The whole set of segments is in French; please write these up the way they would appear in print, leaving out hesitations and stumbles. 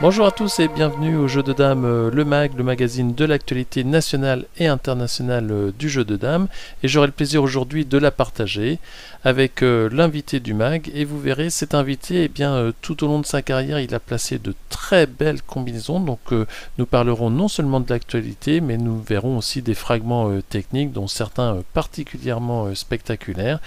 Bonjour à tous et bienvenue au Jeu de Dames, le MAG, le magazine de l'actualité nationale et internationale du jeu de dames. Et j'aurai le plaisir aujourd'hui de la partager avec l'invité du MAG. Et vous verrez, cet invité, tout au long de sa carrière, il a placé de très belles combinaisons. Donc nous parlerons non seulement de l'actualité, mais nous verrons aussi des fragments techniques, dont certains particulièrement spectaculaires.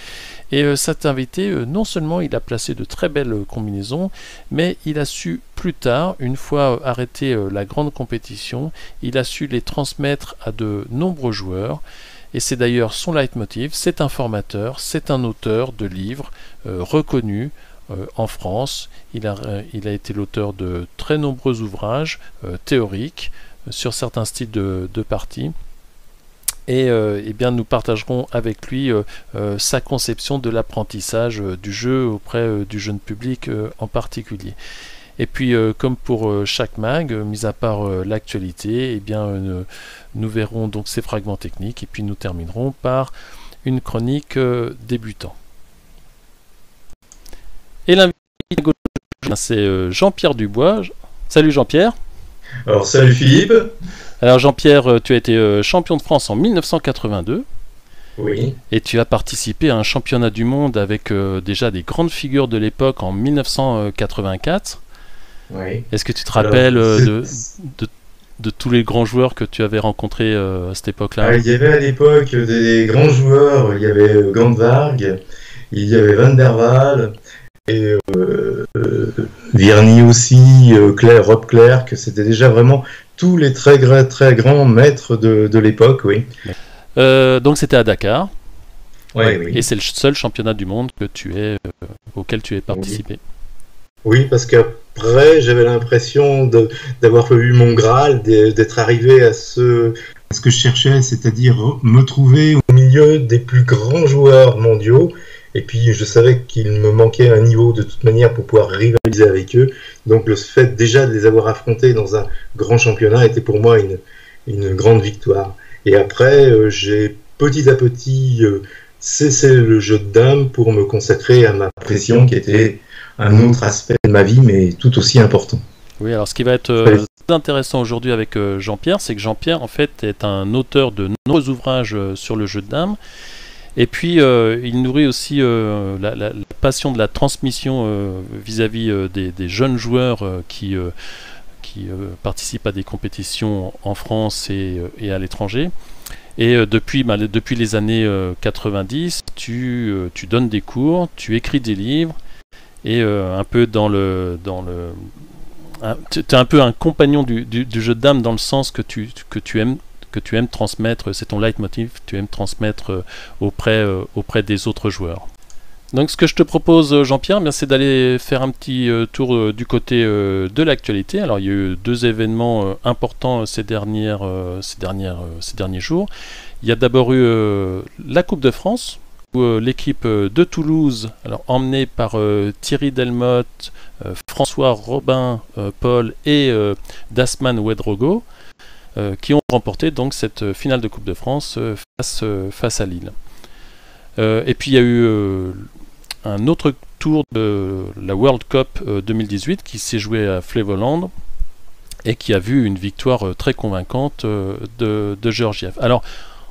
Et cet invité, non seulement il a placé de très belles combinaisons, mais il a su plus tard, une fois arrêté la grande compétition, il a su les transmettre à de nombreux joueurs. Et c'est d'ailleurs son leitmotiv, c'est un formateur, c'est un auteur de livres reconnu en France. Il a été l'auteur de très nombreux ouvrages théoriques sur certains styles de partie. Et nous partagerons avec lui sa conception de l'apprentissage du jeu auprès du jeune public en particulier. Et puis, comme pour chaque mag, mis à part l'actualité, nous verrons donc ces fragments techniques et puis nous terminerons par une chronique débutant. Et l'invité, c'est Jean-Pierre Dubois. Salut Jean-Pierre. Alors salut Philippe. Alors Jean-Pierre, tu as été champion de France en 1982. Oui. Et tu as participé à un championnat du monde avec déjà des grandes figures de l'époque en 1984. Oui. Est-ce que tu te rappelles de tous les grands joueurs que tu avais rencontrés à cette époque-là? Il y avait à l'époque des grands joueurs, il y avait Gandvarg, il y avait Van der Waal, et Virny aussi, Rob Clerc, c'était déjà vraiment tous les très grands maîtres de l'époque, oui. Donc c'était à Dakar. Oui. Et c'est le seul championnat du monde auquel tu as participé. Oui, parce qu'après, j'avais l'impression d'avoir eu mon Graal, d'être arrivé à ce que je cherchais, c'est-à-dire me trouver au milieu des plus grands joueurs mondiaux. Et puis, je savais qu'il me manquait un niveau de toute manière pour pouvoir rivaliser avec eux. Donc, le fait déjà de les avoir affrontés dans un grand championnat était pour moi une grande victoire. Et après, j'ai petit à petit cessé le jeu de dames pour me consacrer à ma profession qui était un autre aspect de ma vie, mais tout aussi important. Oui, alors ce qui va être très intéressant aujourd'hui avec Jean-Pierre, c'est que Jean-Pierre, en fait, est un auteur de nombreux ouvrages sur le jeu de dames. Et puis, il nourrit aussi la passion de la transmission vis-à-vis des jeunes joueurs qui participent à des compétitions en France et à l'étranger. Et depuis les années 90, tu donnes des cours, tu écris des livres, et un peu tu es un peu un compagnon du jeu de dames dans le sens que tu aimes transmettre, c'est ton leitmotiv, tu aimes transmettre auprès des autres joueurs. Donc ce que je te propose, Jean-Pierre, c'est d'aller faire un petit tour du côté de l'actualité. Alors il y a eu deux événements importants ces derniers jours. Il y a d'abord eu la Coupe de France, où l'équipe de Toulouse, alors emmenée par Thierry Delmotte, François Robin Paul et Dasman Ouedraogo, qui ont remporté donc cette finale de Coupe de France face à Lille. Et puis il y a eu un autre tour de la World Cup 2018 qui s'est joué à Flevoland et qui a vu une victoire très convaincante de Georgiev. Alors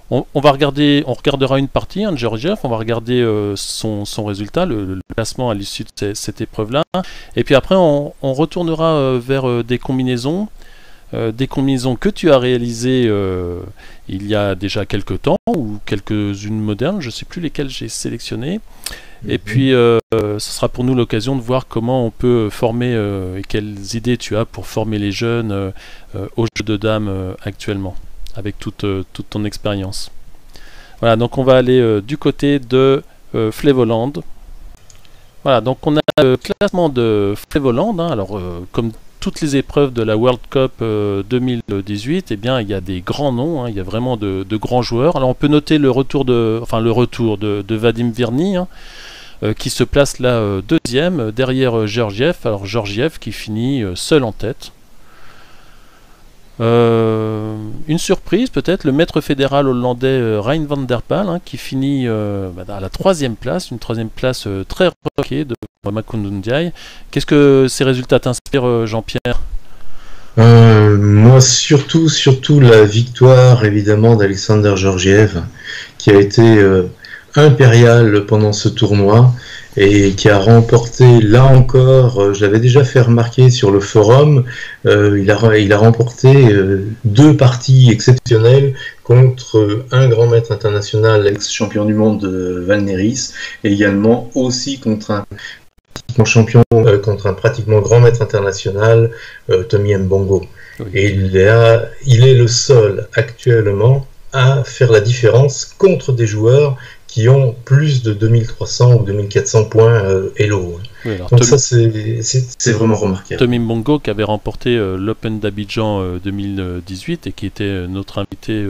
on regardera une partie de Georgiev, on va regarder son résultat, le classement à l'issue de cette épreuve-là, et puis après on retournera vers des combinaisons que tu as réalisées il y a déjà quelques temps, ou quelques-unes modernes, je ne sais plus lesquelles j'ai sélectionnées. Et puis ce sera pour nous l'occasion de voir comment on peut former et quelles idées tu as pour former les jeunes au jeu de dames actuellement, avec toute ton expérience. Voilà, donc on va aller du côté de Flevoland. Voilà, donc on a le classement de Flevoland, alors comme toutes les épreuves de la World Cup 2018, il y a des grands noms, il y a vraiment de grands joueurs. Alors on peut noter le retour de Vadim Virny, qui se place là deuxième, derrière Georgiev. Alors Georgiev qui finit seul en tête. Une surprise peut-être, le maître fédéral hollandais Rein van der Paal, qui finit à la troisième place, une troisième place très remarquée de Makundundiaï. Qu'est-ce que ces résultats t'inspirent, Jean-Pierre? Moi, surtout la victoire, évidemment, d'Alexander Georgiev, qui a été impérial pendant ce tournoi et qui a remporté, là encore, je l'avais déjà fait remarquer sur le forum, il a remporté 2 parties exceptionnelles contre un grand maître international, ex-champion du monde Val Neris, et également aussi contre un pratiquement grand maître international, Tommy Mbongo. Oui. Et il est le seul actuellement à faire la différence contre des joueurs qui ont plus de 2300 ou 2400 points Elo. Oui, donc ça, c'est vraiment remarquable. Tommy Mbongo qui avait remporté l'Open d'Abidjan 2018 et qui était notre invité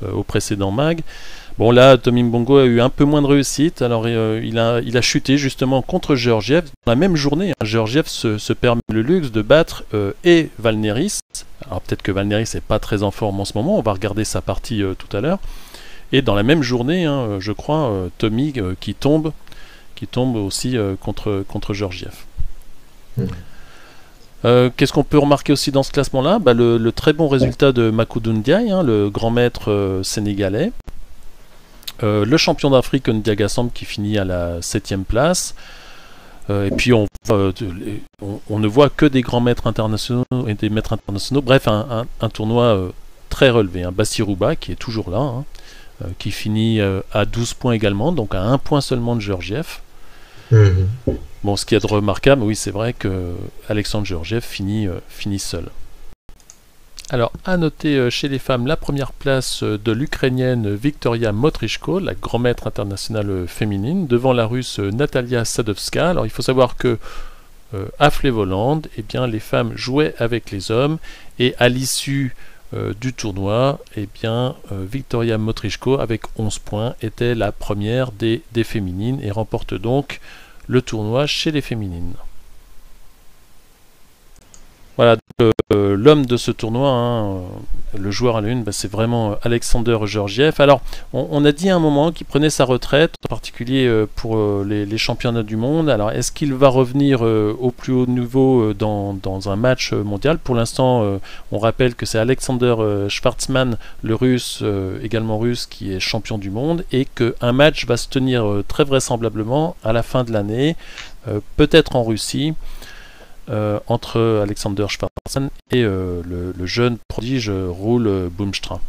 au précédent mag. Bon là, Tommy Mbongo a eu un peu moins de réussite, alors il a chuté justement contre Georgiev. Dans la même journée, Georgiev se permet le luxe de battre et Val Neris. Alors peut-être que Val Neris n'est pas très en forme en ce moment, on va regarder sa partie tout à l'heure. Et dans la même journée, je crois, Tommy qui tombe aussi contre Georgiev. Qu'est-ce qu'on peut remarquer aussi dans ce classement-là? Le très bon résultat de Macodou Ndiaye, le grand maître sénégalais. Le champion d'Afrique Ndiaga Samb qui finit à la 7e place. Et puis on ne voit que des grands maîtres internationaux et des maîtres internationaux. Bref, un tournoi très relevé. Bassirouba qui est toujours là, qui finit à 12 points également, donc à 1 point seulement de Georgiev. Bon, ce qui est de remarquable, oui, c'est vrai que Alexandre Georgiev finit seul. Alors, à noter chez les femmes, la première place de l'Ukrainienne Victoria Motrichko, la grand maître internationale féminine, devant la Russe Natalia Sadovska. Alors, il faut savoir que à Flevoland, eh bien, les femmes jouaient avec les hommes, et à l'issue du tournoi, eh bien, Victoria Motrichko, avec 11 points, était la première des féminines et remporte donc le tournoi chez les féminines. Voilà, l'homme de ce tournoi, le joueur à la une, c'est vraiment Alexander Georgiev. Alors, on a dit à un moment qu'il prenait sa retraite, en particulier pour les championnats du monde. Alors, est-ce qu'il va revenir au plus haut niveau dans un match mondial? Pour l'instant, on rappelle que c'est Alexander Schwartzman, le russe, également russe, qui est champion du monde, et qu'un match va se tenir très vraisemblablement à la fin de l'année, peut-être en Russie, entre Alexander Schwartzman et le jeune prodige Roel Boomstra.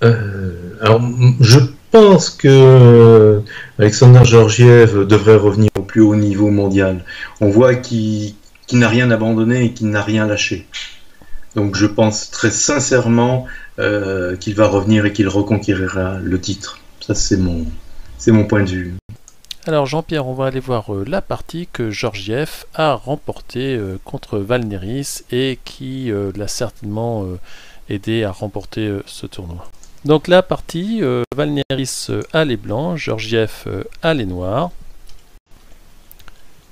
Alors, je pense que Alexander Georgiev devrait revenir au plus haut niveau mondial. On voit qu'il n'a rien abandonné et qu'il n'a rien lâché. Donc je pense très sincèrement qu'il va revenir et qu'il reconquérira le titre. Ça, c'est mon point de vue. Alors Jean-Pierre, on va aller voir la partie que Georgiev a remportée contre Val Neris et qui l'a certainement aidé à remporter ce tournoi. Donc la partie, Val Neris a les blancs, Georgiev a les noirs.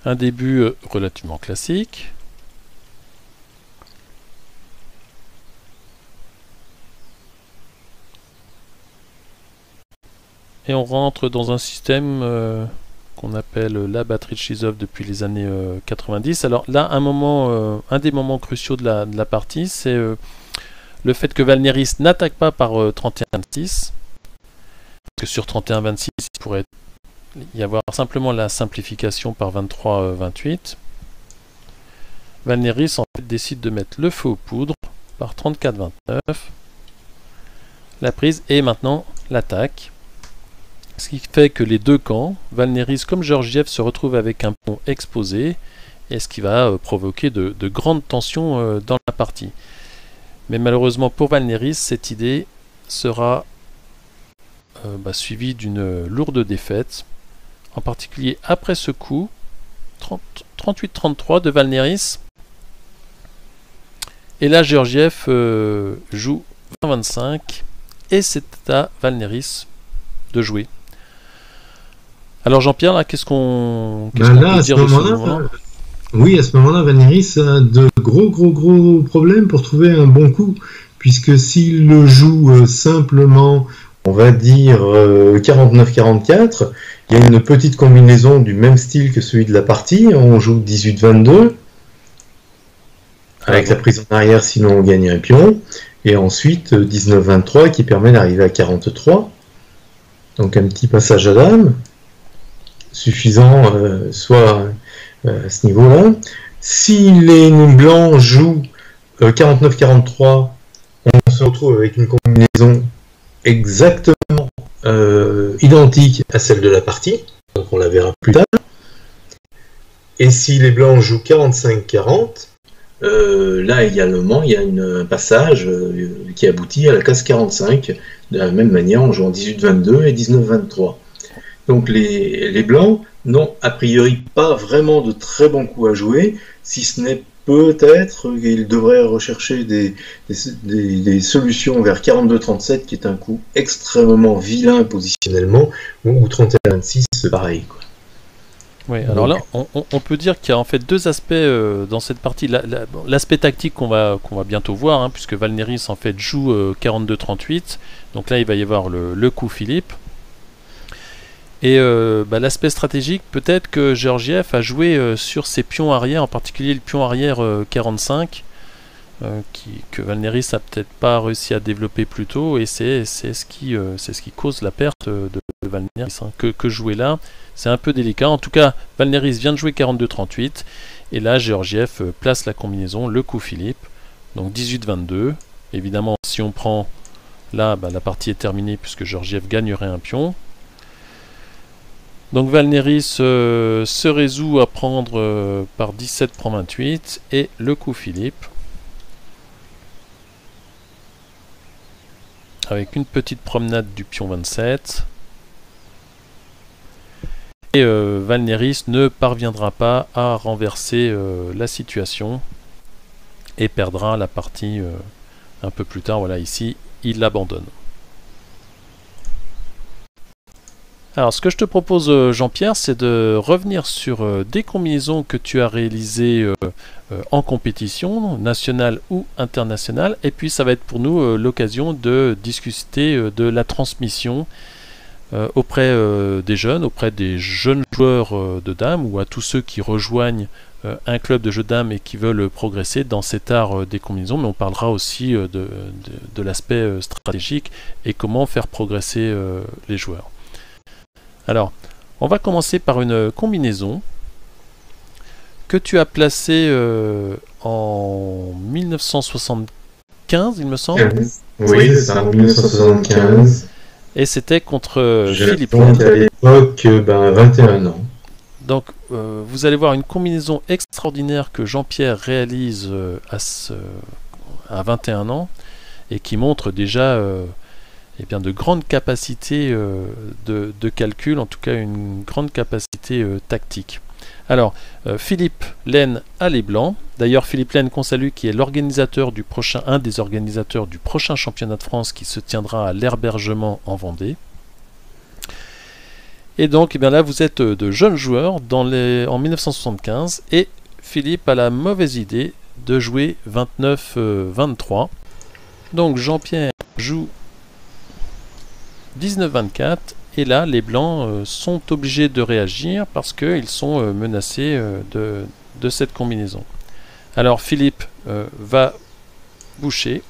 Un début relativement classique. Et on rentre dans un système qu'on appelle la batterie de Chizov depuis les années 90. Alors là, un des moments cruciaux de la partie, c'est le fait que Val Neris n'attaque pas par 31-26. Parce que sur 31-26, il pourrait y avoir simplement la simplification par 23-28. Val Neris en fait décide de mettre le feu aux poudres par 34-29. La prise et maintenant l'attaque. Ce qui fait que les deux camps, Val Neris comme Georgiev, se retrouvent avec un pont exposé, et ce qui va provoquer de grandes tensions dans la partie. Mais malheureusement pour Val Neris, cette idée sera suivie d'une lourde défaite, en particulier après ce coup, 38-33 de Val Neris. Et là, Georgiev joue 20-25, et c'est à Val Neris de jouer. Alors Jean-Pierre, là, qu'est-ce qu'on peut dire de ce moment-là? Oui, à ce moment-là, Val Neris a de gros problèmes pour trouver un bon coup, puisque s'il le joue simplement, on va dire 49-44, il y a une petite combinaison du même style que celui de la partie, on joue 18-22, avec la prise en arrière, sinon on gagne un pion. Et ensuite 19-23 qui permet d'arriver à 43. Donc un petit passage à dame, suffisant soit à ce niveau-là. Si les blancs jouent 49-43, on se retrouve avec une combinaison exactement identique à celle de la partie. Donc on la verra plus tard. Et si les blancs jouent 45-40, là également il y a un passage qui aboutit à la case 45, de la même manière en jouant 18-22 et 19-23. Donc les blancs n'ont a priori pas vraiment de très bons coups à jouer, si ce n'est peut-être qu'ils devraient rechercher des solutions vers 42-37 qui est un coup extrêmement vilain positionnellement, ou 31-26 c'est pareil, quoi. Oui, alors là, on peut dire qu'il y a en fait deux aspects dans cette partie. L'aspect tactique qu'on va bientôt voir, hein, puisque Valneris en fait joue 42-38. Donc là, il va y avoir le coup Philippe. Et l'aspect stratégique, peut-être que Georgiev a joué sur ses pions arrière, en particulier le pion arrière 45, que Valneris a peut-être pas réussi à développer plus tôt, et c'est ce qui cause la perte de Valneris, hein, que jouer là. C'est un peu délicat. En tout cas, Valneris vient de jouer 42-38. Et là, Georgiev place la combinaison, le coup Philippe. Donc 18-22. Évidemment, si on prend là, la partie est terminée puisque Georgiev gagnerait un pion. Donc Valneris se résout à prendre par 17 prend 28. Et le coup Philippe. Avec une petite promenade du pion 27. Et Valneris ne parviendra pas à renverser la situation et perdra la partie un peu plus tard. Voilà, ici, il l'abandonne. Alors, ce que je te propose, Jean-Pierre, c'est de revenir sur des combinaisons que tu as réalisées en compétition, nationale ou internationale. Et puis, ça va être pour nous l'occasion de discuter de la transmission auprès des jeunes joueurs de dames, ou à tous ceux qui rejoignent un club de jeux de dames et qui veulent progresser dans cet art des combinaisons. Mais on parlera aussi de l'aspect stratégique et comment faire progresser les joueurs. Alors, on va commencer par une combinaison que tu as placée en 1975, il me semble. Oui, c'est ça, en 1975. Et c'était contre Philippe Laine. À l'époque, 21 ans. Donc, vous allez voir une combinaison extraordinaire que Jean-Pierre réalise à 21 ans et qui montre déjà de grandes capacités de calcul, en tout cas une grande capacité tactique. Alors, Philippe Laine a les blancs. D'ailleurs, Philippe Laine, qu'on salue, qui est l'organisateur du prochain, un des organisateurs du prochain championnat de France qui se tiendra à l'Herbergement en Vendée. Et donc, là, vous êtes de jeunes joueurs en 1975, et Philippe a la mauvaise idée de jouer 29-23. Donc, Jean-Pierre joue 19-24. Et là, les blancs sont obligés de réagir parce qu'ils sont menacés de cette combinaison. Alors Philippe va boucher.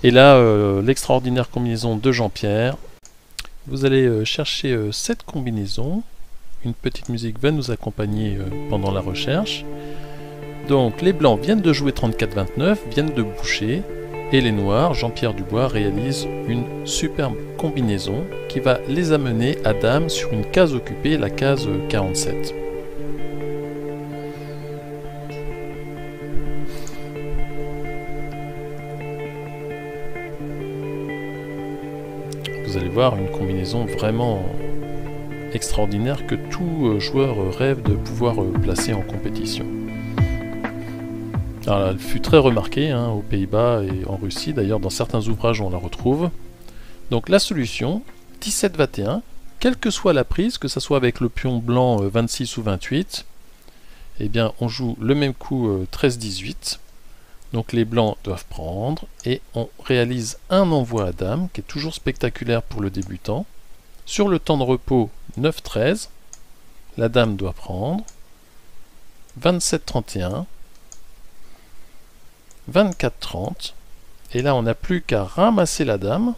Et là, l'extraordinaire combinaison de Jean-Pierre. Vous allez chercher cette combinaison. Une petite musique va nous accompagner pendant la recherche. Donc les blancs viennent de jouer 34-29, viennent de boucher. Et les noirs, Jean-Pierre Dubois, réalise une superbe combinaison qui va les amener à dame sur une case occupée, la case 47. Vous allez voir une combinaison vraiment extraordinaire que tout joueur rêve de pouvoir placer en compétition. Alors, elle fut très remarquée aux Pays-Bas et en Russie, d'ailleurs dans certains ouvrages on la retrouve. Donc la solution, 17-21, quelle que soit la prise, que ce soit avec le pion blanc 26 ou 28, eh bien on joue le même coup 13-18. Donc les blancs doivent prendre et on réalise un envoi à dame qui est toujours spectaculaire pour le débutant. Sur le temps de repos 9-13, la dame doit prendre 27-31. 24-30. Et là, on n'a plus qu'à ramasser la dame.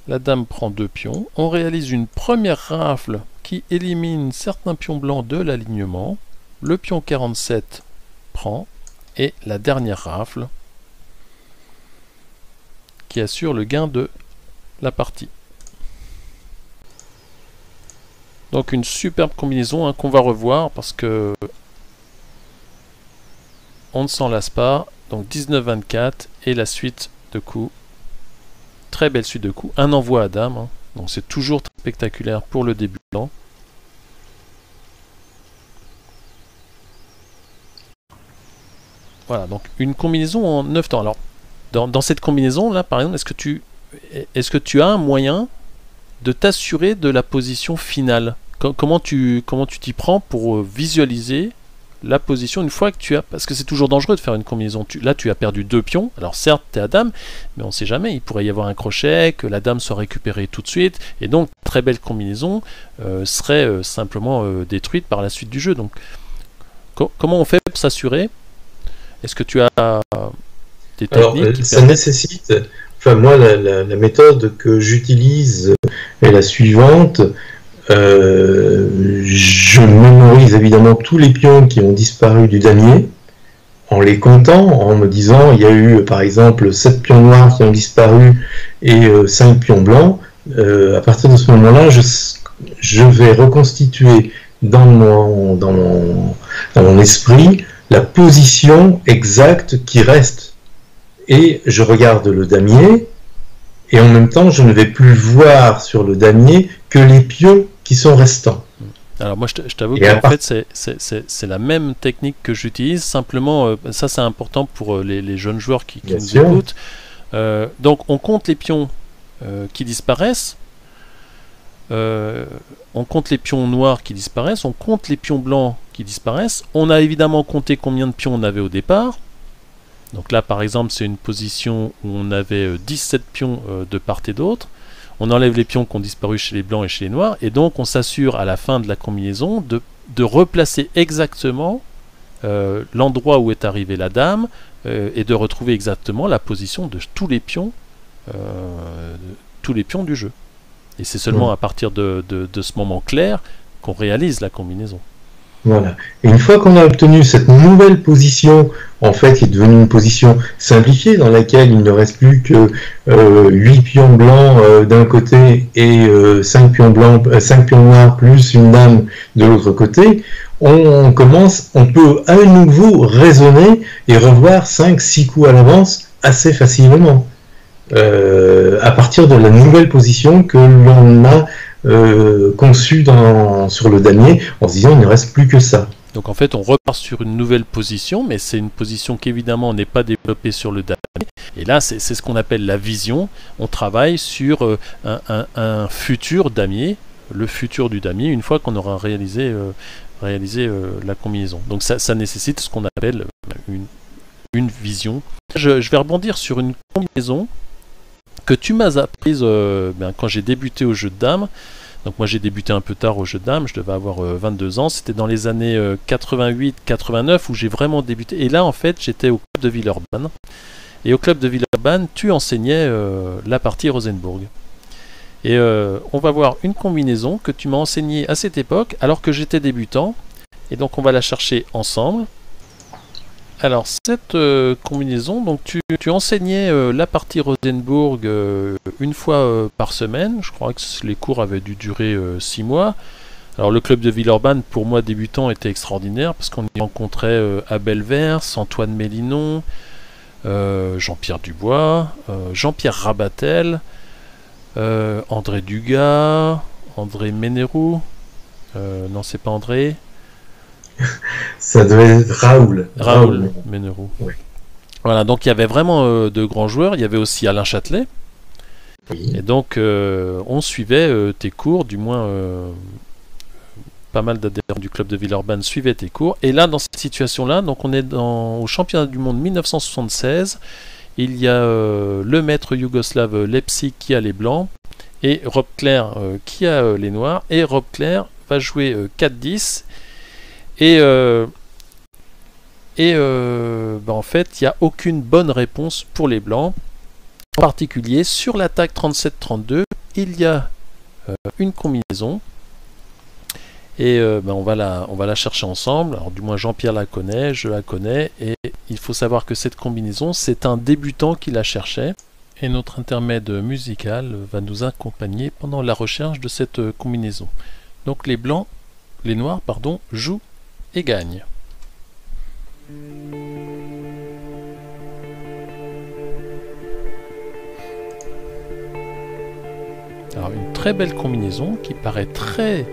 La dame prend 2 pions. On réalise une première rafle qui élimine certains pions blancs de l'alignement. Le pion 47 prend. Et la dernière rafle qui assure le gain de la partie. Donc une superbe combinaison qu'on va revoir parce que on ne s'en lasse pas. Donc 19-24 et la suite de coups. Très belle suite de coups. Un envoi à dame. Hein. Donc c'est toujours très spectaculaire pour le débutant. Voilà, donc une combinaison en 9 temps. Alors, dans cette combinaison là, par exemple, est-ce que tu as un moyen de t'assurer de la position finale? Comment tu t'y prends pour visualiser la position une fois que tu as... Parce que c'est toujours dangereux de faire une combinaison. Là, tu as perdu 2 pions. Alors certes, tu es à dame, mais on ne sait jamais. Il pourrait y avoir un crochet, que la dame soit récupérée tout de suite. Et donc, très belle combinaison serait simplement détruite par la suite du jeu. Donc, comment on fait pour s'assurer? Est-ce que tu as des techniques Alors, ça nécessite... Enfin, moi, la méthode que j'utilise est la suivante. Je mémorise évidemment tous les pions qui ont disparu du damier en les comptant, en me disant il y a eu par exemple 7 pions noirs qui ont disparu et 5 pions blancs. À partir de ce moment-là, je vais reconstituer dans mon esprit la position exacte qui reste. Et je regarde le damier, et en même temps, je ne vais plus voir sur le damier que les pions qui sont restants. Alors moi, je t'avoue qu'en fait, c'est la même technique que j'utilise, simplement, ça c'est important pour les jeunes joueurs qui nous écoutent. Donc on compte les pions qui disparaissent, on compte les pions noirs qui disparaissent, on compte les pions blancs qui disparaissent. On a évidemment compté combien de pions on avait au départ. Donc là, par exemple, c'est une position où on avait 17 pions de part et d'autre. On enlève les pions qui ont disparu chez les blancs et chez les noirs. Et donc, on s'assure à la fin de la combinaison de replacer exactement l'endroit où est arrivée la dame et de retrouver exactement la position de tous les pions du jeu. Et c'est seulement à partir de ce moment clair qu'on réalise la combinaison. Voilà. Et une fois qu'on a obtenu cette nouvelle position, en fait, qui est devenue une position simplifiée, dans laquelle il ne reste plus que 8 pions blancs d'un côté et 5 pions noirs plus une dame de l'autre côté, on peut à nouveau raisonner et revoir 5-6 coups à l'avance assez facilement, à partir de la nouvelle position que l'on a conçu sur le damier, en se disant il ne reste plus que ça. Donc en fait on repart sur une nouvelle position, mais c'est une position qu'évidemment n'est pas développée sur le damier. Et là c'est ce qu'on appelle la vision. On travaille sur un futur damier, le futur du damier, une fois qu'on aura réalisé la combinaison. Donc ça nécessite ce qu'on appelle une vision. Je vais rebondir sur une combinaison que tu m'as apprise quand j'ai débuté au jeu de dames. Donc moi j'ai débuté un peu tard au jeu de dames, je devais avoir 22 ans, c'était dans les années 88-89 où j'ai vraiment débuté. Et là en fait j'étais au club de Villeurbanne. Et au club de Villeurbanne, tu enseignais la partie Rosenburg. Et on va voir une combinaison que tu m'as enseignée à cette époque alors que j'étais débutant. Et donc on va la chercher ensemble. Alors cette combinaison, donc tu enseignais la partie Rosenburg une fois par semaine. Je crois que les cours avaient dû durer 6 mois. Alors le club de Villeurbanne, pour moi débutant, était extraordinaire parce qu'on y rencontrait Abel Vers, Antoine Mélinon, Jean-Pierre Dubois, Jean-Pierre Rabatel, André Dugas, André Ménérou, non c'est pas André. Ça devait être Raoul Ménérou. Oui. Voilà, donc il y avait vraiment de grands joueurs. Il y avait aussi Alain Châtelet. Oui. Et donc on suivait tes cours, du moins pas mal d'adhérents du club de Villeurbanne suivaient tes cours. Et là, dans cette situation-là, donc on est au championnat du monde 1976. Il y a le maître yougoslave Lepsik qui a les blancs et Rob Clair qui a les noirs. Et Rob Clair va jouer 4-10. Et Et en fait, il n'y a aucune bonne réponse pour les blancs. En particulier, sur l'attaque 37-32, il y a une combinaison. Et on va la chercher ensemble. Alors du moins Jean-Pierre la connaît, je la connais. Et il faut savoir que cette combinaison, c'est un débutant qui la cherchait. Et notre intermède musical va nous accompagner pendant la recherche de cette combinaison. Donc les noirs, jouent et gagnent. Alors une très belle combinaison qui paraît très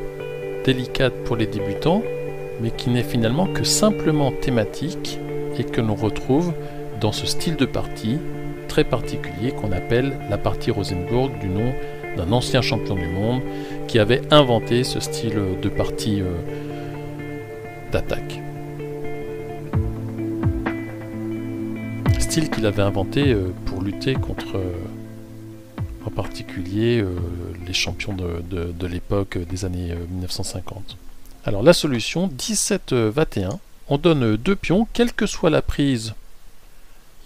délicate pour les débutants, mais qui n'est finalement que simplement thématique et que l'on retrouve dans ce style de partie très particulier qu'on appelle la partie Rosenburg, du nom d'un ancien champion du monde qui avait inventé ce style de partie d'attaque. Style qu'il avait inventé pour lutter contre en particulier les champions de l'époque des années 1950. Alors la solution, 17-21, on donne 2 pions, quelle que soit la prise.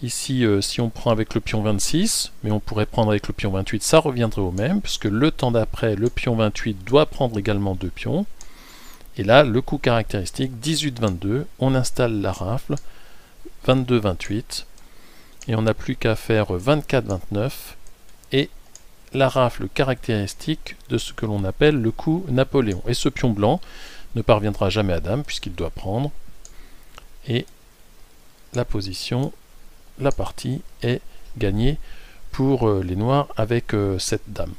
Ici, si on prend avec le pion 26, mais on pourrait prendre avec le pion 28, ça reviendrait au même, puisque le temps d'après, le pion 28 doit prendre également 2 pions. Et là, le coup caractéristique, 18-22, on installe la rafle, 22-28, et on n'a plus qu'à faire 24-29, et la rafle caractéristique de ce que l'on appelle le coup Napoléon. Et ce pion blanc ne parviendra jamais à dame, puisqu'il doit prendre, et la position, la partie est gagnée pour les noirs avec cette dame.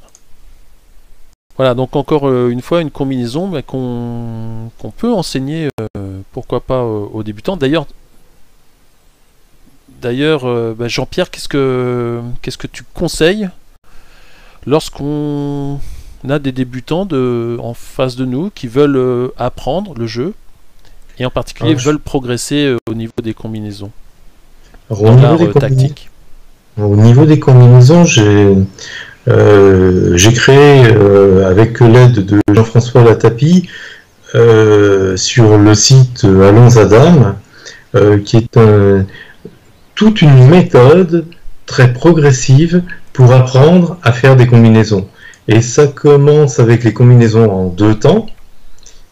Voilà, donc encore une fois une combinaison qu'on peut enseigner, pourquoi pas aux débutants. D'ailleurs, Jean-Pierre, qu'est-ce que tu conseilles lorsqu'on a des débutants en face de nous qui veulent apprendre le jeu et en particulier veulent progresser au niveau des combinaisons? Au niveau des combinaisons, j'ai créé avec l'aide de Jean-François Latapie sur le site Allons à Dame, qui est toute une méthode très progressive pour apprendre à faire des combinaisons. Et ça commence avec les combinaisons en 2 temps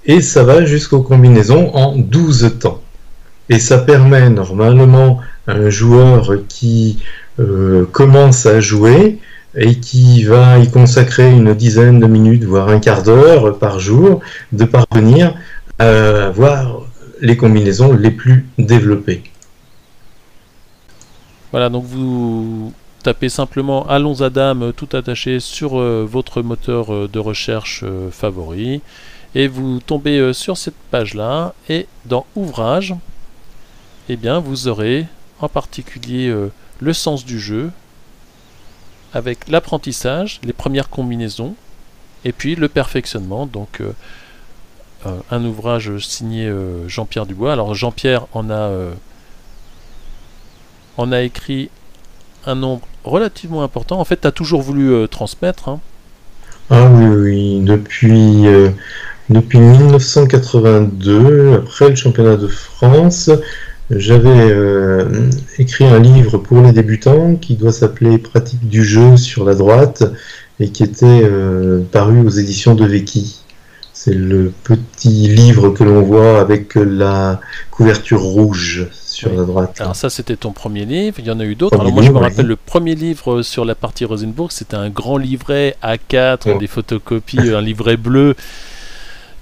et ça va jusqu'aux combinaisons en 12 temps. Et ça permet normalement à un joueur qui commence à jouer et qui va y consacrer une dizaine de minutes, voire un quart d'heure par jour, de parvenir à avoir les combinaisons les plus développées. Voilà, donc vous tapez simplement Allons à Dame tout attaché sur votre moteur de recherche favori et vous tombez sur cette page-là et dans Ouvrages, eh bien, vous aurez en particulier le sens du jeu avec l'apprentissage, les premières combinaisons et puis le perfectionnement. Donc un ouvrage signé Jean-Pierre Dubois. Alors Jean-Pierre en a écrit un nombre relativement important. En fait, tu as toujours voulu transmettre. Hein. Ah oui, depuis 1982, après le championnat de France, j'avais écrit un livre pour les débutants qui doit s'appeler Pratique du jeu sur la droite et qui était paru aux éditions de Vecchi. C'est le petit livre que l'on voit avec la couverture rouge sur la droite. Alors ça, c'était ton premier livre. Il y en a eu d'autres. Alors moi, je me rappelle le premier livre sur la partie Rosenburg, c'était un grand livret A4, des photocopies, un livret bleu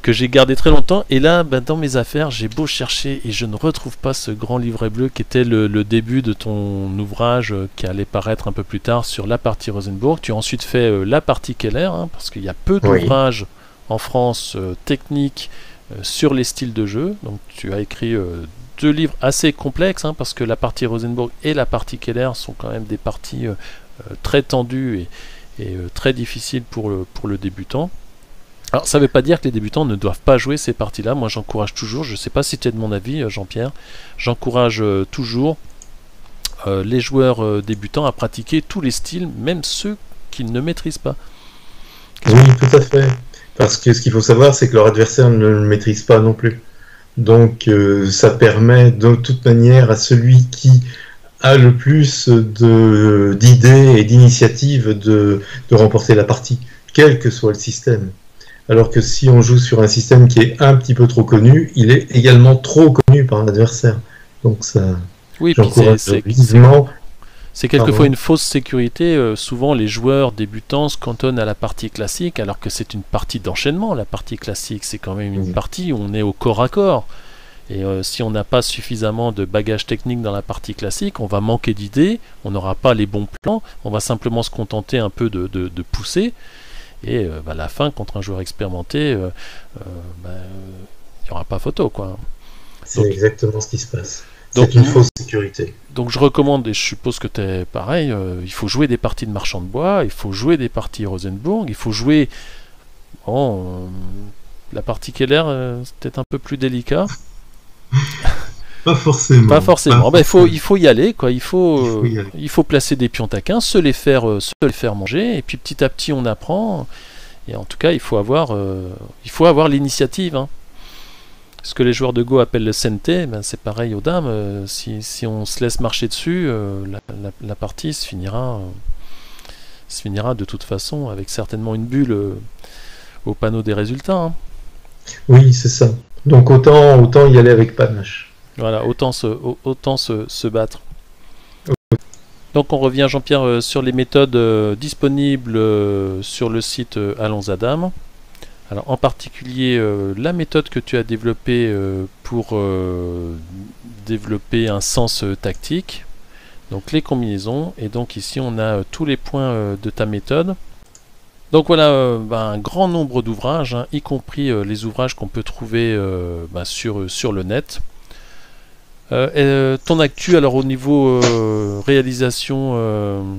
que j'ai gardé très longtemps. Et là, dans mes affaires, j'ai beau chercher et je ne retrouve pas ce grand livret bleu qui était le début de ton ouvrage qui allait paraître un peu plus tard sur la partie Rosenburg. Tu as ensuite fait la partie Keller, hein, parce qu'il y a peu d'ouvrages en France techniques sur les styles de jeu. Donc tu as écrit 2 livres assez complexes, hein, parce que la partie Rosenburg et la partie Keller sont quand même des parties très tendues et très difficiles pour le débutant. Alors ça ne veut pas dire que les débutants ne doivent pas jouer ces parties-là. Moi j'encourage toujours, je ne sais pas si tu es de mon avis Jean-Pierre, j'encourage toujours les joueurs débutants à pratiquer tous les styles, même ceux qu'ils ne maîtrisent pas. Oui, tout à fait. Parce que ce qu'il faut savoir, c'est que leur adversaire ne le maîtrise pas non plus. Donc ça permet de toute manière à celui qui a le plus d'idées et d'initiatives de remporter la partie, quel que soit le système. Alors que si on joue sur un système qui est un petit peu trop connu, il est également trop connu par l'adversaire. Donc ça, Oui, puis j'encourage vivement. c'est quelquefois une fausse sécurité. Souvent, les joueurs débutants se cantonnent à la partie classique, alors que c'est une partie d'enchaînement. La partie classique, c'est quand même une partie où on est au corps à corps. Et si on n'a pas suffisamment de bagages techniques dans la partie classique, on va manquer d'idées, on n'aura pas les bons plans, on va simplement se contenter un peu de pousser. Et à la fin, contre un joueur expérimenté, il n'y aura pas photo, quoi. C'est exactement ce qui se passe. C'est une fausse sécurité. Donc je recommande, et je suppose que tu es pareil, il faut jouer des parties de Marchand de Bois, il faut jouer des parties Rosenburg, il faut jouer... la partie Keller, c'est peut-être un peu plus délicat. Pas forcément. Pas forcément. Il faut y aller, quoi. Il faut placer des pions taquins, se les faire manger, et puis petit à petit on apprend. Et en tout cas, il faut avoir l'initiative. Hein. Ce que les joueurs de Go appellent le sente, c'est pareil aux dames. Si on se laisse marcher dessus, la partie se finira de toute façon avec certainement une bulle au panneau des résultats. Hein. Oui, c'est ça. Donc autant y aller avec panache. Voilà, autant se battre. Donc on revient, Jean-Pierre, sur les méthodes disponibles sur le site Allons à Dames. Alors en particulier la méthode que tu as développée pour développer un sens tactique. Donc les combinaisons. Et donc ici on a tous les points de ta méthode. Donc voilà un grand nombre d'ouvrages, hein, y compris les ouvrages qu'on peut trouver sur le net. Ton actu, alors au niveau réalisation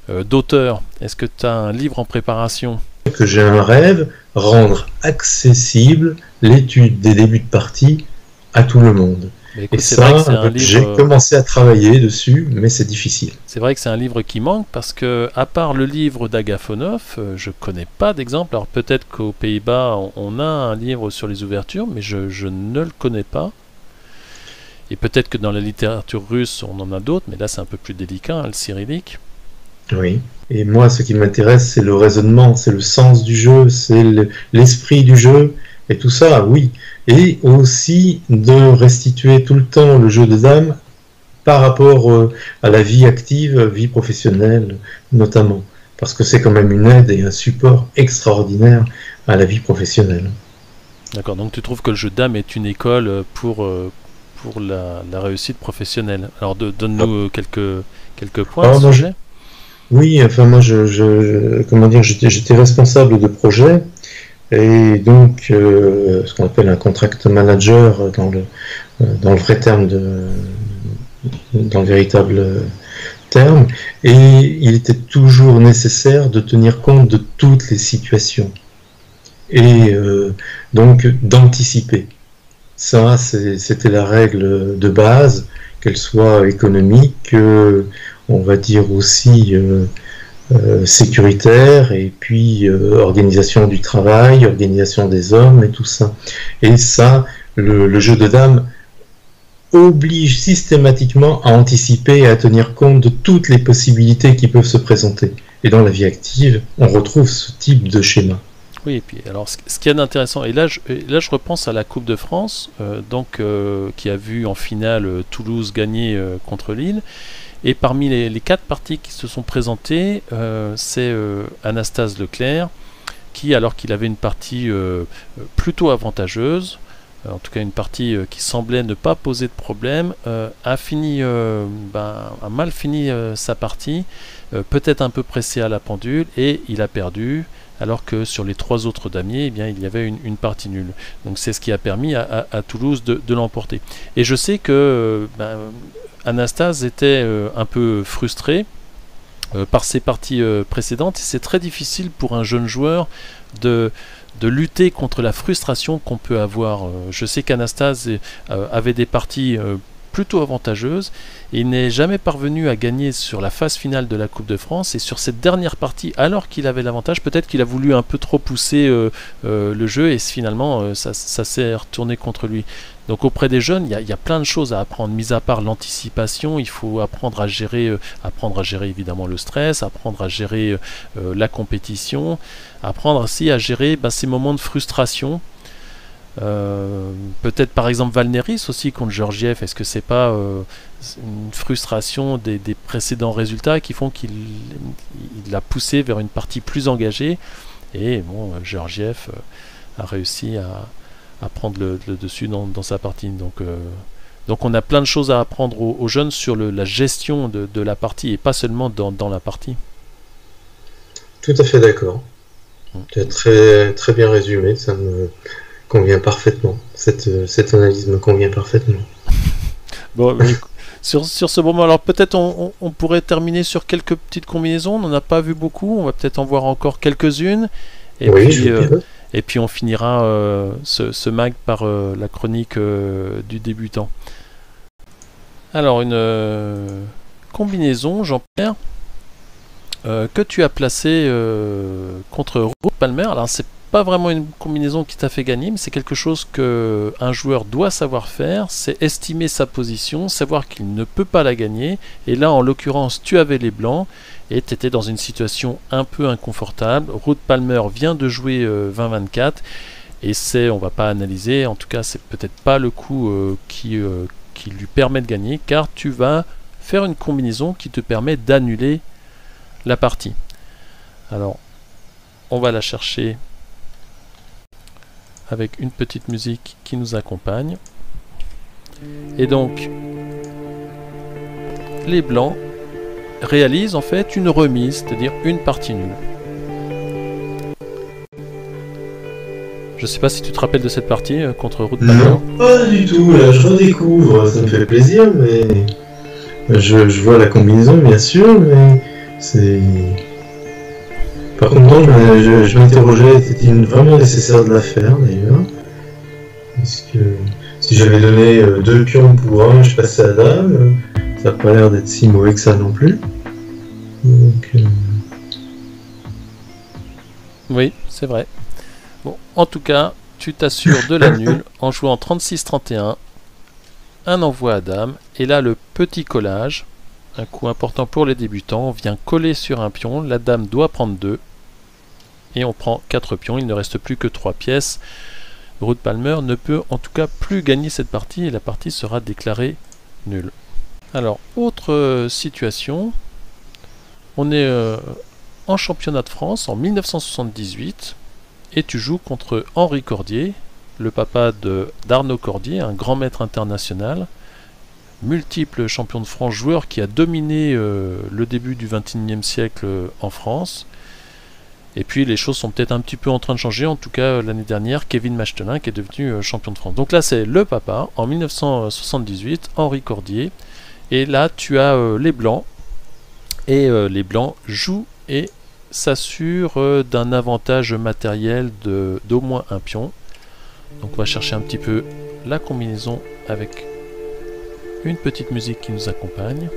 d'auteur, est-ce que tu as un livre en préparation? Que j'ai un rêve, rendre accessible l'étude des débuts de partie à tout le monde. Écoute, et ça, j'ai commencé à travailler dessus, mais c'est difficile. C'est vrai que c'est un livre qui manque parce que, à part le livre d'Agafonov, je connais pas d'exemple. Alors peut-être qu'aux Pays-Bas, on a un livre sur les ouvertures, mais je ne le connais pas. Et peut-être que dans la littérature russe, on en a d'autres, mais là c'est un peu plus délicat, hein, le cyrillique. Oui. Et moi, ce qui m'intéresse, c'est le raisonnement, c'est le sens du jeu, c'est l'esprit du jeu, et tout ça, oui. Et aussi de restituer tout le temps le jeu de dames par rapport à la vie active, vie professionnelle notamment. Parce que c'est quand même une aide et un support extraordinaire à la vie professionnelle. D'accord, donc tu trouves que le jeu de dames est une école pour la réussite professionnelle. Alors donne-nous quelques points à ce sujet. Oui, enfin moi j'étais responsable de projet. Et donc, ce qu'on appelle un contract manager dans le vrai terme dans le véritable terme, et il était toujours nécessaire de tenir compte de toutes les situations et donc d'anticiper. Ça, c'était la règle de base, qu'elle soit économique, on va dire aussi sécuritaire, et puis organisation du travail, organisation des hommes et tout ça. Et ça, le jeu de dames oblige systématiquement à anticiper et à tenir compte de toutes les possibilités qui peuvent se présenter. Et dans la vie active, on retrouve ce type de schéma. Oui, et puis alors ce qu'il y a d'intéressant, et là je repense à la Coupe de France, qui a vu en finale Toulouse gagner contre Lille. Et parmi les 4 parties qui se sont présentées, c'est Anastase Leclerc, qui, alors qu'il avait une partie plutôt avantageuse, en tout cas une partie qui semblait ne pas poser de problème, a mal fini sa partie, peut-être un peu pressé à la pendule, et il a perdu, alors que sur les 3 autres damiers, il y avait une partie nulle. Donc c'est ce qui a permis à Toulouse de l'emporter. Et je sais que Anastase était un peu frustré par ses parties précédentes, et c'est très difficile pour un jeune joueur de lutter contre la frustration qu'on peut avoir. Je sais qu'Anastase avait des parties plutôt avantageuse. Et il n'est jamais parvenu à gagner sur la phase finale de la Coupe de France. Et sur cette dernière partie, alors qu'il avait l'avantage, peut-être qu'il a voulu un peu trop pousser le jeu et finalement ça s'est retourné contre lui. Donc auprès des jeunes, il y a plein de choses à apprendre, mis à part l'anticipation. Il faut apprendre à gérer évidemment le stress, apprendre à gérer la compétition, apprendre aussi à gérer ces moments de frustration. Peut-être par exemple Valneris aussi contre Georgiev. Est-ce que c'est pas une frustration des précédents résultats qui font qu'il l'a poussé vers une partie plus engagée, et bon, Georgiev a réussi à prendre le dessus dans sa partie. Donc on a plein de choses à apprendre aux jeunes sur la gestion de la partie et pas seulement dans la partie. Tout à fait d'accord. Tu as très, très bien résumé, ça me convient parfaitement. Cette analyse me convient parfaitement. Bon, mais sur ce moment, alors peut-être on pourrait terminer sur quelques petites combinaisons. On n'en a pas vu beaucoup, on va peut-être en voir encore quelques-unes. Et oui, puis, et puis on finira ce mag par la chronique du débutant. Alors une combinaison, Jean-Pierre, que tu as placée contre Ruud Palmer. Alors c'est pas vraiment une combinaison qui t'a fait gagner, mais c'est quelque chose qu'un joueur doit savoir faire, c'est estimer sa position, savoir qu'il ne peut pas la gagner. Et là, en l'occurrence, tu avais les blancs et tu étais dans une situation un peu inconfortable. Ruud Palmer vient de jouer 20-24 et on va pas analyser, en tout cas, c'est peut-être pas le coup qui lui permet de gagner, car tu vas faire une combinaison qui te permet d'annuler la partie. Alors, on va la chercher avec une petite musique qui nous accompagne. Et donc, les blancs réalisent en fait une remise, c'est-à-dire une partie nulle. Je sais pas si tu te rappelles de cette partie contre Ruud Palmer. Non, pas du tout, là je redécouvre, ça me fait plaisir, mais je vois la combinaison bien sûr, mais c'est... Par contre, je m'interrogeais, était-il vraiment nécessaire de la faire d'ailleurs? Parce que si j'avais donné 2 pions pour 1, je passais à dame, ça n'a pas l'air d'être si mauvais que ça non plus. Donc, oui, c'est vrai. Bon, en tout cas, tu t'assures de la nulle en jouant 36-31, un envoi à dame, et là le petit collage, un coup important pour les débutants, on vient coller sur un pion, la dame doit prendre 2, et on prend 4 pions, il ne reste plus que 3 pièces. Ruud Palmer ne peut en tout cas plus gagner cette partie et la partie sera déclarée nulle. Alors, autre situation, on est en championnat de France en 1978 et tu joues contre Henri Cordier, le papa d'Arnaud Cordier, un grand maître international, multiple champion de France, joueur qui a dominé le début du XXIe siècle en France. Et puis les choses sont peut-être un petit peu en train de changer, en tout cas l'année dernière, Kevin Machelin qui est devenu champion de France. Donc là c'est le papa, en 1978, Henri Cordier, et là tu as les blancs, et les blancs jouent et s'assurent d'un avantage matériel d'au moins un pion. Donc on va chercher un petit peu la combinaison avec une petite musique qui nous accompagne.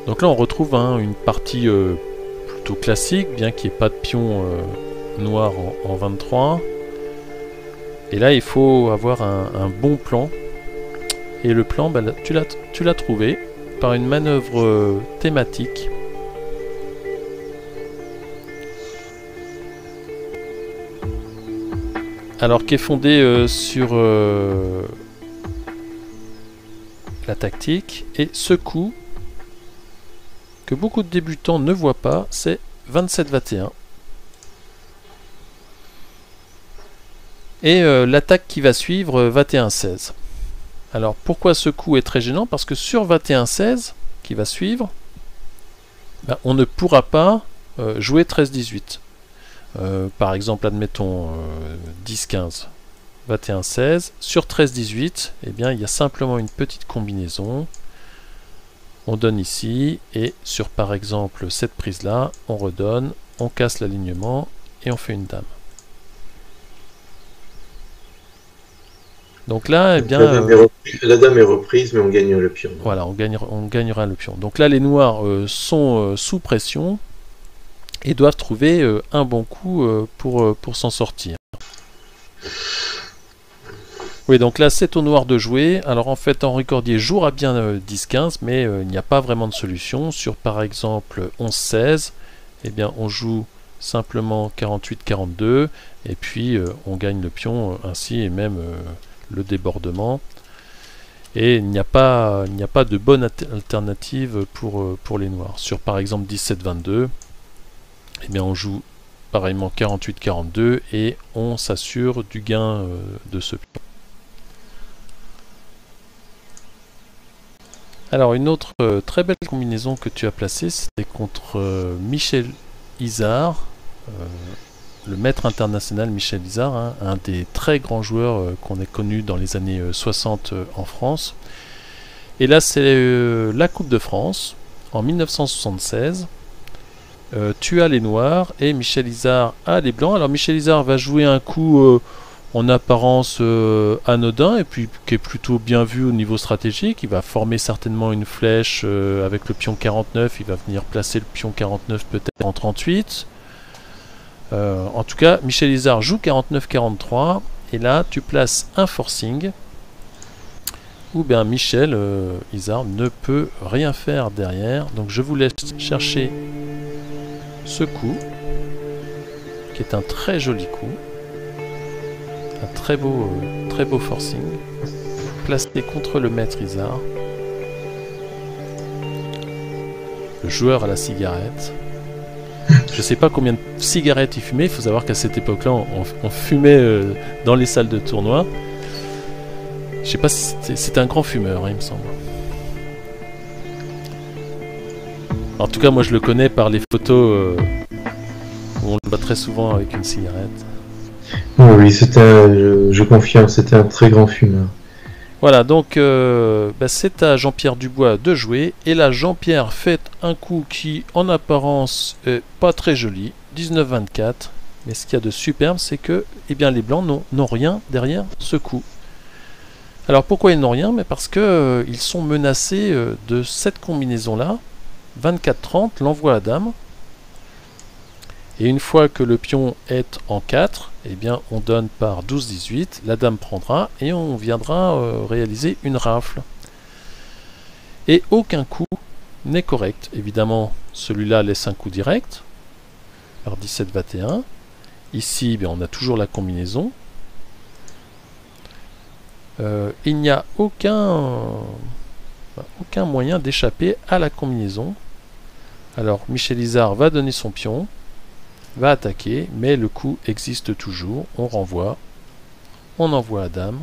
Donc là on retrouve une partie plutôt classique, bien qu'il n'y ait pas de pion noir en 23. Et là il faut avoir un bon plan. Et le plan, tu l'as trouvé par une manœuvre thématique. Alors qui est fondée sur la tactique. Et ce coup que beaucoup de débutants ne voient pas, c'est 27-21. Et l'attaque qui va suivre, 21-16. Alors pourquoi ce coup est très gênant? Parce que sur 21-16, qui va suivre, on ne pourra pas jouer 13-18. Par exemple, admettons 10-15, 21-16. Sur 13-18, eh bien, il y a simplement une petite combinaison. On donne ici, et sur par exemple cette prise-là, on redonne, on casse l'alignement, et on fait une dame. Donc là, eh bien, la dame est reprise, mais on gagne le pion. Voilà, on gagnera le pion. Donc là, les noirs sont sous pression et doivent trouver un bon coup pour s'en sortir. Oui, donc là, c'est au noir de jouer. Alors en fait, Henri Cordier jouera bien 10-15, mais il n'y a pas vraiment de solution. Sur par exemple 11-16, eh bien, on joue simplement 48-42, et puis on gagne le pion ainsi, et même le débordement. Et il n'y a pas de bonne alternative pour les noirs. Sur par exemple 17-22, eh bien on joue pareillement 48-42 et on s'assure du gain de ce pion. Alors une autre très belle combinaison que tu as placée, c'était contre Michel Izard, le maître international Michel Izard, hein, un des très grands joueurs qu'on a connu dans les années 60 en France. Et là, c'est la Coupe de France en 1976. Tu as les noirs et Michel Izard a les blancs. Alors Michel Izard va jouer un coup en apparence anodin et puis qui est plutôt bien vu au niveau stratégique. Il va former certainement une flèche avec le pion 49. Il va venir placer le pion 49 peut-être en 38. En tout cas, Michel Izard joue 49-43 et là tu places un forcing où bien Michel Izard ne peut rien faire derrière. Donc je vous laisse chercher ce coup qui est un très joli coup, un très beau forcing placé contre le maître Izard, le joueur à la cigarette. Je sais pas combien de cigarettes il fumait. Il faut savoir qu'à cette époque-là, on fumait dans les salles de tournoi. Je sais pas si c'était un grand fumeur, hein, il me semble. En tout cas, moi je le connais par les photos où on le voit très souvent avec une cigarette. Oui, je confirme, c'était un très grand fumeur. Voilà, donc c'est à Jean-Pierre Dubois de jouer. Et là, Jean-Pierre fait un coup qui, en apparence, est pas très joli, 19-24. Mais ce qu'il y a de superbe, c'est que eh bien, les blancs n'ont rien derrière ce coup. Alors pourquoi ils n'ont rien? Mais parce que ils sont menacés de cette combinaison-là, 24-30, l'envoi à dame. Et une fois que le pion est en 4, eh bien on donne par 12-18, la dame prendra et on viendra réaliser une rafle. Et aucun coup n'est correct. Évidemment, celui-là laisse un coup direct, par 17-21. Ici, bien, on a toujours la combinaison. Il n'y a aucun moyen d'échapper à la combinaison. Alors Michel Izard va donner son pion, va attaquer, mais le coup existe toujours. On renvoie, on envoie la dame,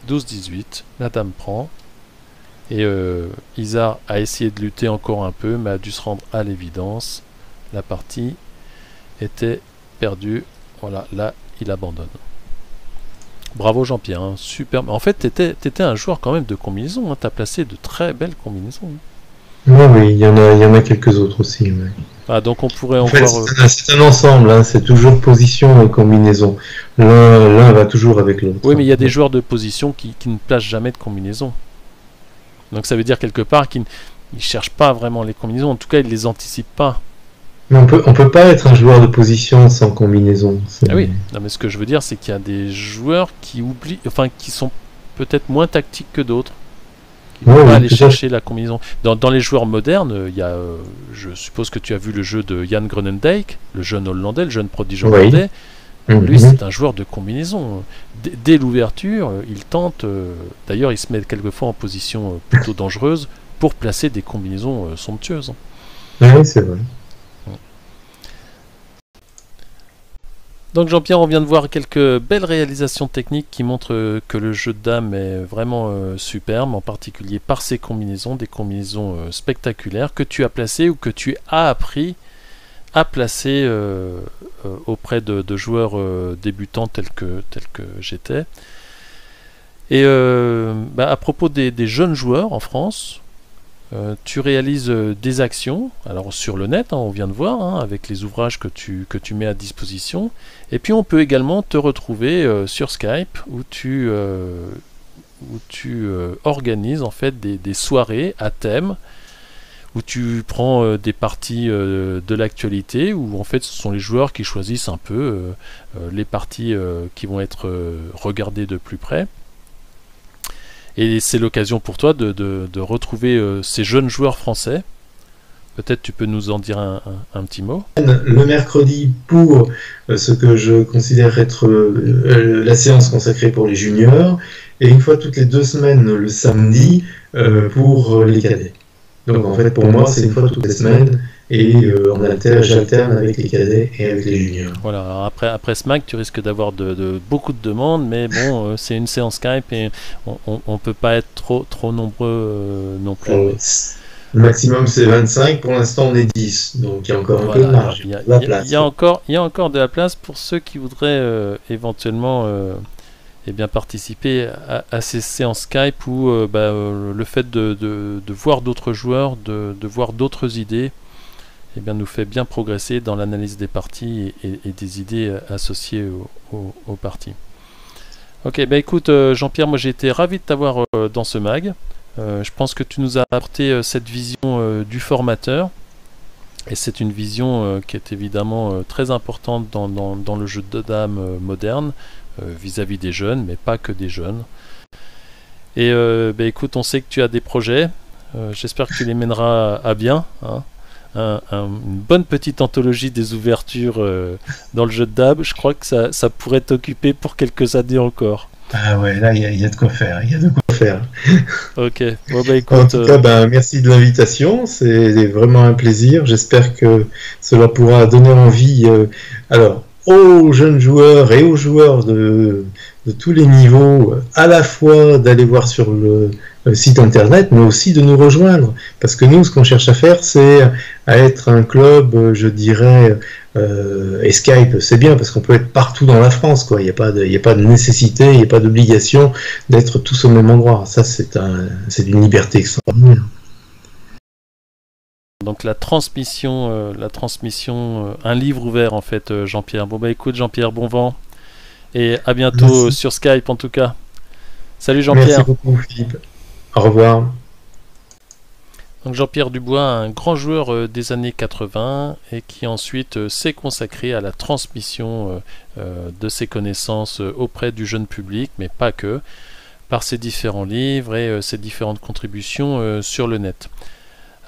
12-18, la dame prend, et Izard a essayé de lutter encore un peu, mais a dû se rendre à l'évidence. La partie était perdue. Voilà, là il abandonne. Bravo Jean-Pierre, hein, super. En fait, t'étais un joueur quand même de combinaison, hein. Tu as placé de très belles combinaisons. Oui, il y en a quelques autres aussi. Ouais. Ah, donc on pourrait en fait, encore... c'est un ensemble, hein, c'est toujours position et combinaison. L'un va toujours avec l'autre. Oui, mais il y a des joueurs de position qui ne placent jamais de combinaison. Donc ça veut dire quelque part qu'ils ne cherchent pas vraiment les combinaisons, en tout cas ils ne les anticipent pas. Mais on peut pas être un joueur de position sans combinaison. Ah oui, non, mais ce que je veux dire, c'est qu'il y a des joueurs qui oublient, enfin qui sont peut-être moins tactiques que d'autres, qui vont pas aller chercher la combinaison. Dans les joueurs modernes, il y a, je suppose que tu as vu le jeu de Jan Groenendijk, le jeune hollandais, le jeune prodige hollandais. Lui, c'est un joueur de combinaison. Dès l'ouverture, il tente, d'ailleurs il se met quelquefois en position plutôt dangereuse pour placer des combinaisons somptueuses. Oui, c'est vrai. Donc Jean-Pierre, on vient de voir quelques belles réalisations techniques qui montrent que le jeu de dames est vraiment superbe, en particulier par ses combinaisons, des combinaisons spectaculaires que tu as placées ou que tu as appris à placer auprès de joueurs débutants tels que j'étais. Et à propos des jeunes joueurs en France, tu réalises des actions, alors sur le net, hein, on vient de voir, hein, avec les ouvrages que tu mets à disposition. Et puis on peut également te retrouver sur Skype où tu organises en fait des soirées à thème, où tu prends des parties de l'actualité, où en fait ce sont les joueurs qui choisissent un peu les parties qui vont être regardées de plus près. Et c'est l'occasion pour toi de retrouver ces jeunes joueurs français. Peut-être tu peux nous en dire un petit mot. Le mercredi pour ce que je considère être la séance consacrée pour les juniors, et une fois toutes les 2 semaines le samedi pour les cadets. Donc en fait pour moi c'est une fois toutes les semaines, et j'alterne avec les cadets et avec les juniors. Voilà, alors après ce MAC, tu risques d'avoir beaucoup de demandes, mais bon, c'est une séance Skype et on peut pas être trop nombreux non plus. Le maximum c'est 25, pour l'instant on est 10, donc il y a encore un peu de marge. Il y a encore de la place pour ceux qui voudraient éventuellement bien participer à ces séances Skype où le fait de voir d'autres joueurs, de voir d'autres idées, nous fait bien progresser dans l'analyse des parties et des idées associées aux parties. Ok, écoute Jean-Pierre, moi j'ai été ravi de t'avoir dans ce mag. Je pense que tu nous as apporté cette vision du formateur, et c'est une vision qui est évidemment très importante dans le jeu de dames moderne, vis-à-vis des jeunes, mais pas que des jeunes. Et écoute, on sait que tu as des projets, j'espère que tu les mèneras à bien, hein. Une bonne petite anthologie des ouvertures dans le jeu de dames, je crois que ça pourrait t'occuper pour quelques années encore. Ah ouais, là il y a de quoi faire, Ok, bon écoute. En tout cas, merci de l'invitation, c'est vraiment un plaisir. J'espère que cela pourra donner envie aux jeunes joueurs et aux joueurs de tous les niveaux, à la fois d'aller voir sur le site internet, mais aussi de nous rejoindre. Parce que nous, ce qu'on cherche à faire, c'est à être un club, je dirais, et Skype, c'est bien, parce qu'on peut être partout dans la France, quoi. Il n'y a pas de nécessité, il n'y a pas d'obligation d'être tous au même endroit. Ça, c'est une liberté extraordinaire. Donc la transmission, un livre ouvert en fait, Jean-Pierre. Bon écoute Jean-Pierre, bon vent. Et à bientôt sur Skype en tout cas. Salut Jean-Pierre. Merci beaucoup Philippe. Au revoir. Donc Jean-Pierre Dubois, un grand joueur des années 80 et qui ensuite s'est consacré à la transmission de ses connaissances auprès du jeune public, mais pas que, par ses différents livres et ses différentes contributions sur le net.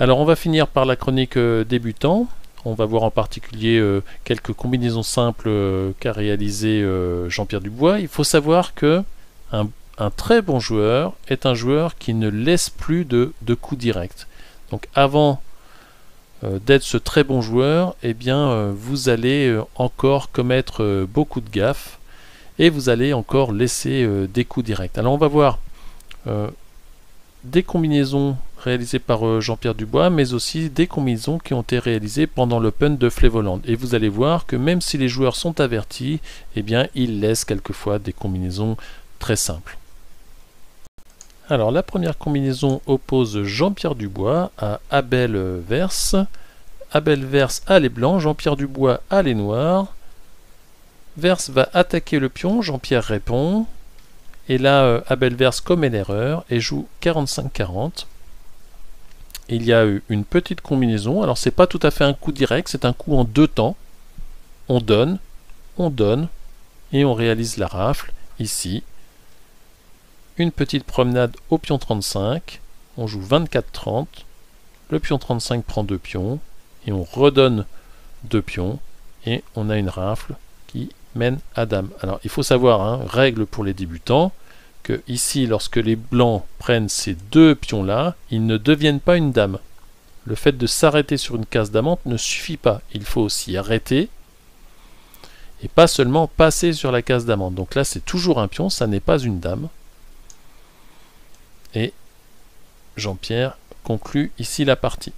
Alors on va finir par la chronique débutant. On va voir en particulier quelques combinaisons simples qu'a réalisé Jean-Pierre Dubois. Il faut savoir que un très bon joueur est un joueur qui ne laisse plus de coups directs. Donc avant d'être ce très bon joueur, vous allez encore commettre beaucoup de gaffes et vous allez encore laisser des coups directs. Alors on va voir des combinaisons réalisées par Jean-Pierre Dubois, mais aussi des combinaisons qui ont été réalisées pendant l'Open de Flevoland. Et vous allez voir que même si les joueurs sont avertis, ils laissent quelquefois des combinaisons très simples. Alors la première combinaison oppose Jean-Pierre Dubois à Abel Verse. Abel Verse a les blancs, Jean-Pierre Dubois a les noirs. Verse va attaquer le pion, Jean-Pierre répond. Et là, Abel Verse commet l'erreur et joue 45-40. Il y a eu une petite combinaison. Alors c'est pas tout à fait un coup direct, c'est un coup en 2 temps. On donne et on réalise la rafle ici. Une petite promenade au pion 35, on joue 24-30, le pion 35 prend 2 pions, et on redonne 2 pions, et on a une rafle qui mène à dame. Alors il faut savoir, règle pour les débutants, que ici lorsque les blancs prennent ces 2 pions là, ils ne deviennent pas une dame. Le fait de s'arrêter sur une case d'amante ne suffit pas, il faut aussi arrêter, et pas seulement passer sur la case d'amante. Donc là c'est toujours un pion, ça n'est pas une dame. Et Jean-Pierre conclut ici la partie.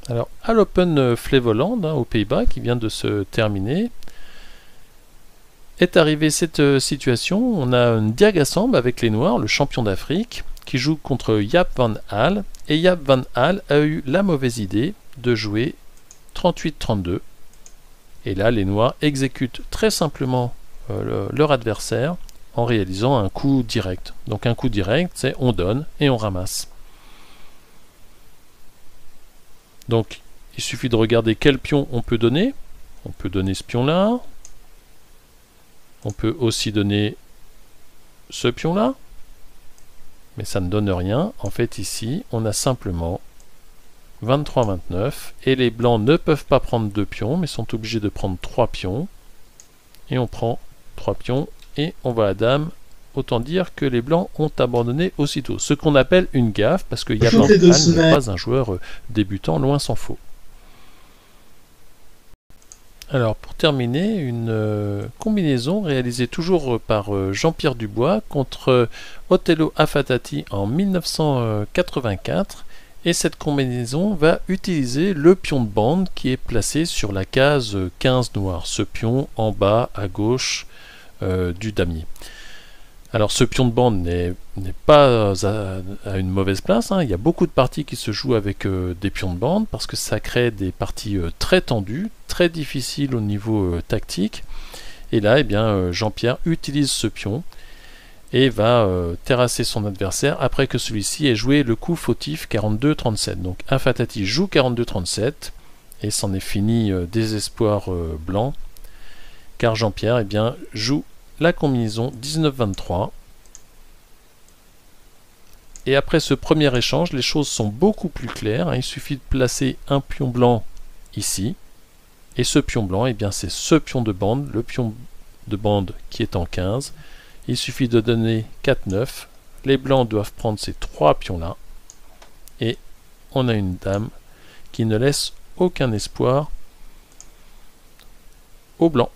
Alors, à l'Open Flevoland, aux Pays-Bas, qui vient de se terminer, est arrivée cette situation. On a une Diagassambe avec les Noirs, le champion d'Afrique, qui joue contre Jaap van Haal. Et Jaap van Haal a eu la mauvaise idée de jouer 38-32. Et là, les Noirs exécutent très simplement leur adversaire en réalisant un coup direct. Donc un coup direct, c'est on donne et on ramasse. Donc il suffit de regarder quel pion on peut donner. On peut donner ce pion-là. On peut aussi donner ce pion-là. Mais ça ne donne rien. En fait, ici, on a simplement 23-29. Et les blancs ne peuvent pas prendre 2 pions, mais sont obligés de prendre 3 pions. Et on prend 3 pions et on va à dame. Autant dire que les blancs ont abandonné aussitôt. Ce qu'on appelle une gaffe, parce que Jaap van Haal n'est pas un joueur débutant, loin s'en faut. Alors pour terminer, une combinaison réalisée toujours par Jean-Pierre Dubois contre Otello Afatati en 1984. Et cette combinaison va utiliser le pion de bande qui est placé sur la case 15 noir. Ce pion en bas à gauche du damier. Alors ce pion de bande n'est pas à une mauvaise place, hein. Il y a beaucoup de parties qui se jouent avec des pions de bande parce que ça crée des parties très tendues, très difficiles au niveau tactique. Et là, eh bien, Jean-Pierre utilise ce pion et va terrasser son adversaire après que celui-ci ait joué le coup fautif 42-37. Donc Afatati joue 42-37 et c'en est fini désespoir blanc, car Jean-Pierre eh bien, joue la combinaison 19-23. Et après ce premier échange, les choses sont beaucoup plus claires, hein. Il suffit de placer un pion blanc ici. Et ce pion blanc, eh bien, c'est ce pion de bande, le pion de bande qui est en 15. Il suffit de donner 4-9. Les blancs doivent prendre ces 3 pions-là. Et on a une dame qui ne laisse aucun espoir aux blancs.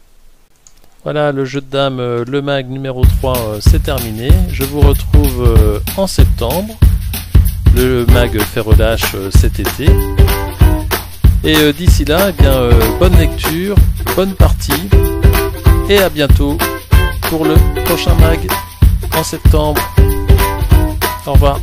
Voilà, le jeu de dames, le mag numéro 3, c'est terminé. Je vous retrouve en septembre. Le mag fait relâche cet été. Et d'ici là, eh bien, bonne lecture, bonne partie. Et à bientôt pour le prochain mag en septembre. Au revoir.